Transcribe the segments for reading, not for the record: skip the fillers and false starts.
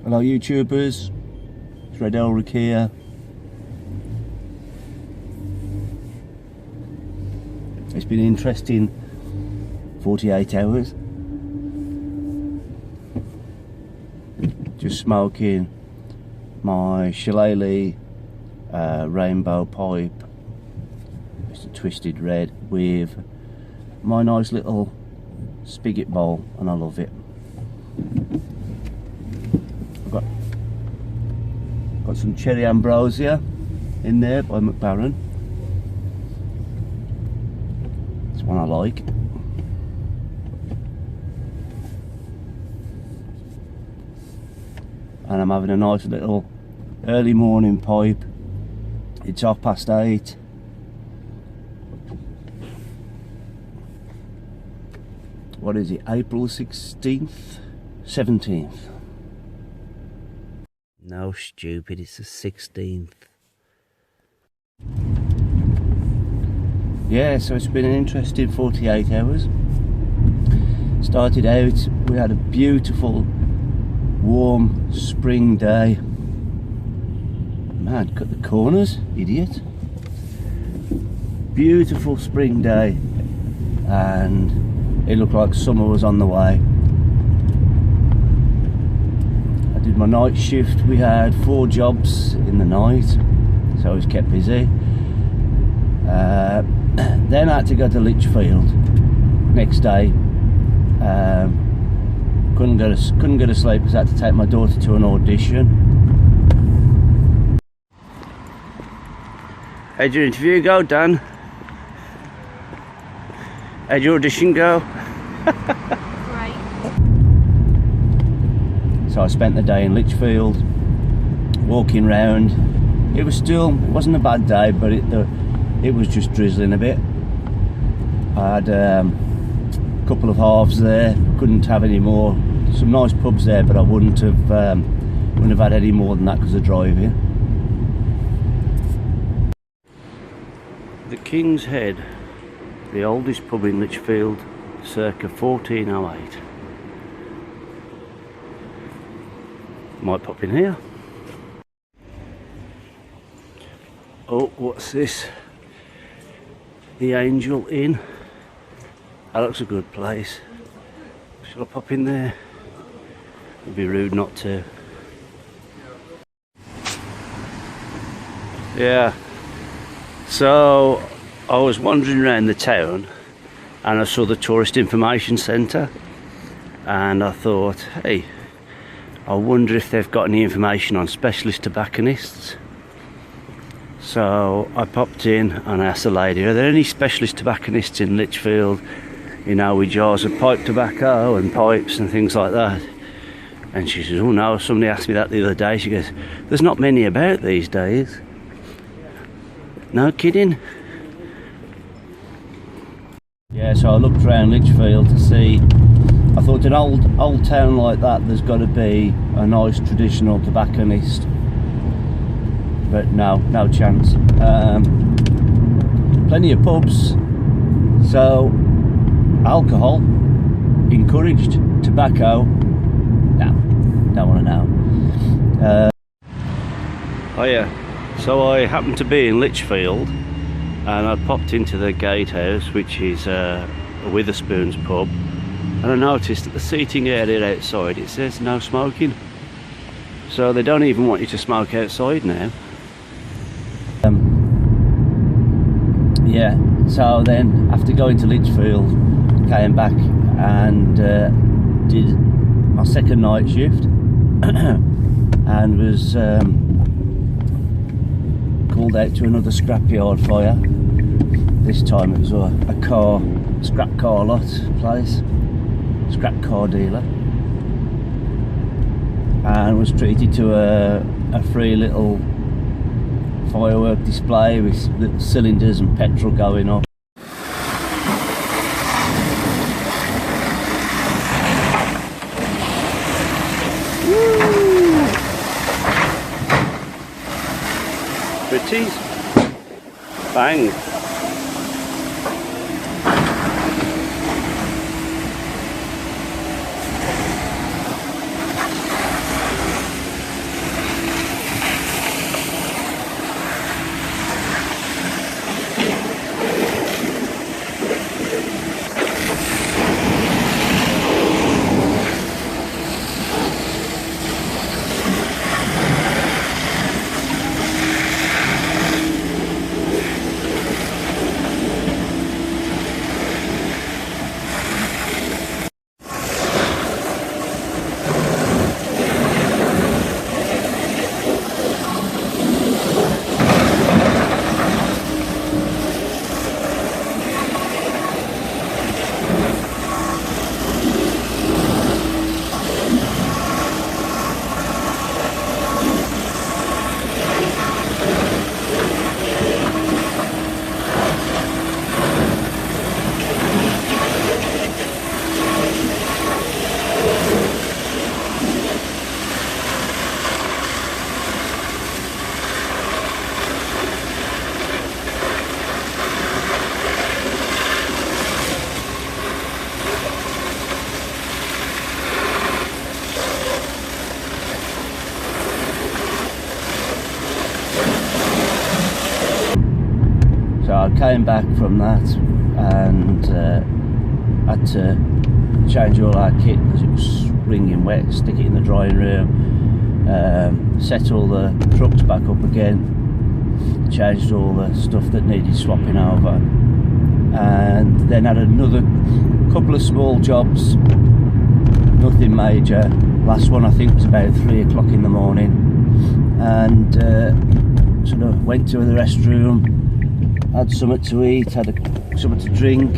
Hello YouTubers, it's Red Elric here. It's been an interesting 48 hours. Just smoking my shillelagh rainbow pipe. It's a twisted red with my nice little spigot bowl, and I love it. I've got some cherry ambrosia in there by McBaron. It's one I like. And I'm having a nice little early morning pipe. It's 8:30. What is it? April 16th? 17th? No, stupid, it's the 16th. Yeah, so it's been an interesting 48 hours. Started out, we had a beautiful warm spring day. Man, cut the corners, idiot. Beautiful spring day, and it looked like summer was on the way. I did my night shift. We had 4 jobs in the night, so I was kept busy. Then I had to go to Lichfield next day. Couldn't go to sleep because I had to take my daughter to an audition. How'd your interview go, Dan? How'd your audition go? Great. So I spent the day in Lichfield, walking round. It wasn't a bad day, but it was just drizzling a bit. I had a couple of halves there, couldn't have any more. Some nice pubs there, but I wouldn't have had any more than that because of driving. The King's Head, the oldest pub in Lichfield, circa 1408. Might pop in here. Oh, what's this? The Angel Inn. That looks a good place. Shall I pop in there? It'd be rude not to. Yeah. So I was wandering around the town and I saw the tourist information centre, and I thought, hey, I wonder if they've got any information on specialist tobacconists. So I popped in and I asked the lady, are there any specialist tobacconists in Lichfield, you know, with jars of pipe tobacco and pipes and things like that? And she says, oh no, somebody asked me that the other day. She goes, there's not many about these days. No kidding. Yeah, so I looked around Lichfield to see. I thought an old town like that, there's got to be a nice traditional tobacconist, but no chance. Plenty of pubs, so alcohol encouraged, tobacco, no, don't want to know. Oh yeah, so I happened to be in Lichfield, and I popped into the gatehouse, which is a Witherspoon's pub, and I noticed that the seating area outside, it says no smoking. So they don't even want you to smoke outside now. Yeah, so then after going to Lichfield, came back and did my second night shift and was called out to another scrapyard fire. This time it was a scrap car lot place, scrap car dealer, and was treated to a free little firework display with little cylinders and petrol going off. Pretties. Bang. came back from that and had to change all our kit because it was wringing wet, stick it in the drying room, set all the trucks back up again, changed all the stuff that needed swapping over, and then had another couple of small jobs, nothing major. Last one I think was about 3 o'clock in the morning, and sort of went to the restroom, had something to eat, had something to drink,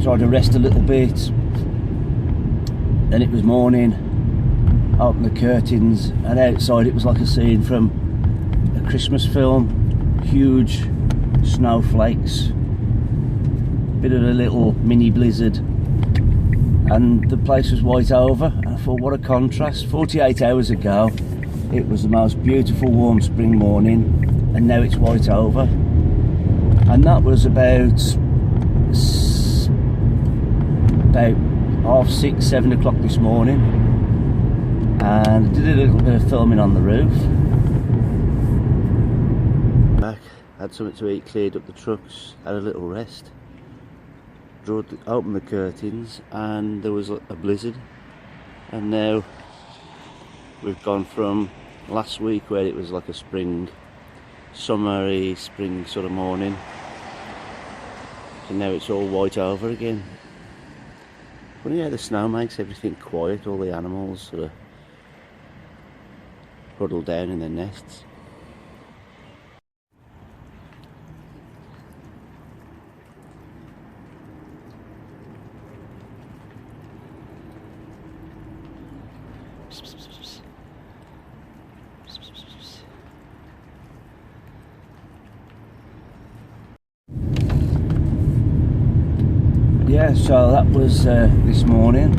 tried to rest a little bit. Then it was morning, opened the curtains, and outside it was like a scene from a Christmas film. Huge snowflakes, bit of a little mini blizzard, and the place was white over. And I thought, what a contrast. 48 hours ago it was the most beautiful warm spring morning, and now it's white over. And that was about 6:30, 7 o'clock this morning, and I did a little bit of filming on the roof. Back, had something to eat, cleared up the trucks, had a little rest, opened the curtains, and there was a blizzard. And now we've gone from last week where it was like a summery spring sort of morning, and now it's all white over again. Funny how the snow makes everything quiet, all the animals sort of huddle down in their nests. Yeah, so that was this morning,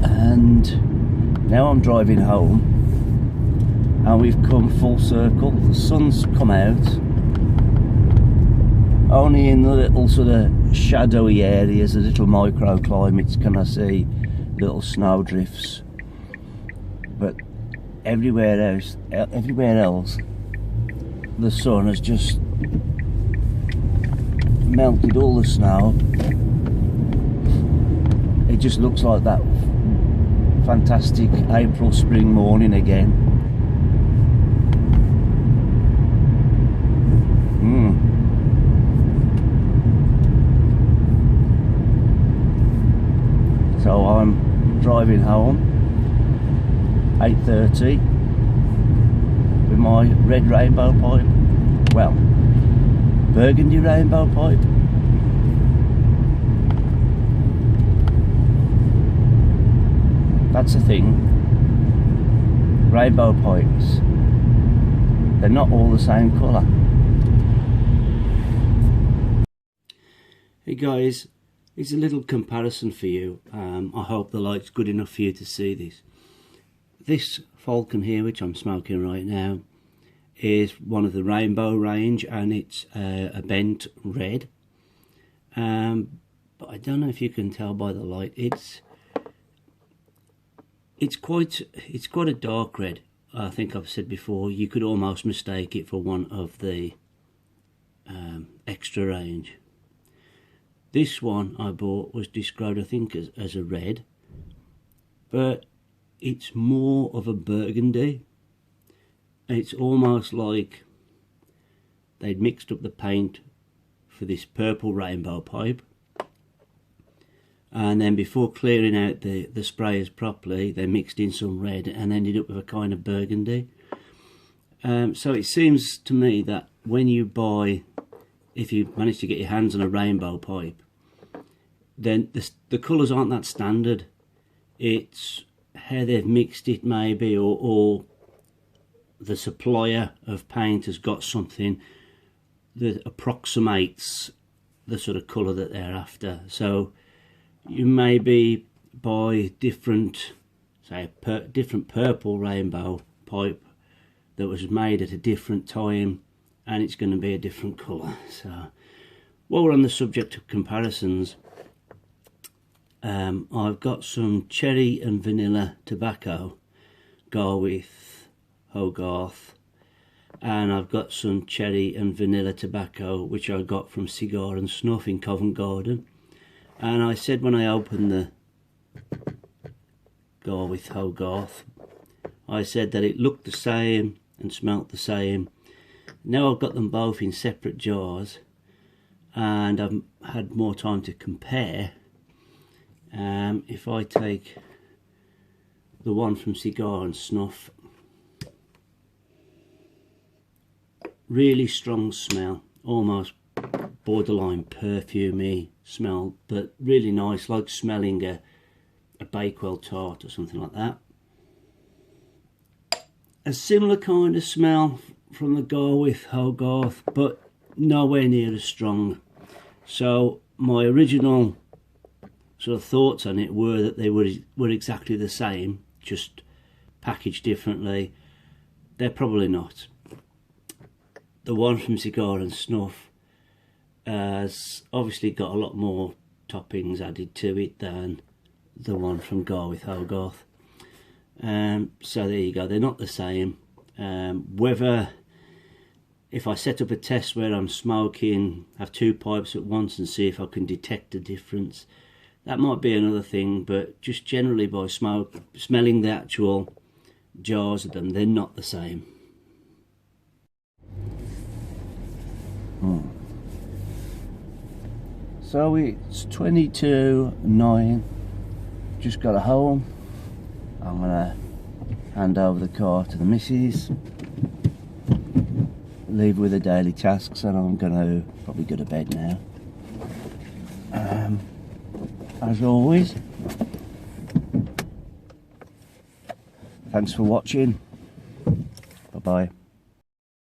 and now I'm driving home, and we've come full circle. The sun's come out, only in the little sort of shadowy areas, the little microclimates, can I see little snow drifts, but everywhere else the sun has just melted all the snow. It just looks like that fantastic April spring morning again. So I'm driving home 8:30 with my red rainbow pipe, well, burgundy rainbow pipe. That's the thing, rainbow pipes, they're not all the same colour. Hey guys, it's a little comparison for you. I hope the light's good enough for you to see this. This Falcon here, which I'm smoking right now, is one of the rainbow range, and it's a bent red, but I don't know if you can tell by the light. It's quite a dark red. I think I've said before, you could almost mistake it for one of the extra range. This one I bought was described, I think, as a red, but it's more of a burgundy. It's almost like they'd mixed up the paint for this purple rainbow pipe, and then before clearing out the sprayers properly, they mixed in some red and ended up with a kind of burgundy. So it seems to me that when you buy, if you manage to get your hands on a rainbow pipe, then the colours aren't that standard. It's how they've mixed it maybe, or the supplier of paint has got something that approximates the sort of colour that they're after. So you maybe buy different, say different purple rainbow pipe that was made at a different time, and it's going to be a different colour. So while we're on the subject of comparisons, I've got some cherry and vanilla tobacco go with Hogarth, and I've got some cherry and vanilla tobacco which I got from Cigar and Snuff in Covent Garden. And I said when I opened the Garth Hogarth, I said that it looked the same and smelt the same. Now I've got them both in separate jars and I've had more time to compare. If I take the one from Cigar and Snuff, really strong smell, almost borderline perfumey smell, but really nice, like smelling a Bakewell tart or something like that. A similar kind of smell from the Garth Hogarth, but nowhere near as strong. So my original sort of thoughts on it were that they were exactly the same, just packaged differently. They're probably not. The one from Cigar and Snuff has obviously got a lot more toppings added to it than the one from Garth Hogarth. So there you go, they're not the same. Whether, if I set up a test where I'm smoking, have 2 pipes at once and see if I can detect a difference, that might be another thing, but just generally by smelling the actual jars of them, they're not the same. So it's 22:09, just got home. I'm gonna hand over the car to the missus, leave with the daily tasks, and I'm gonna probably go to bed now. As always, thanks for watching. Bye bye.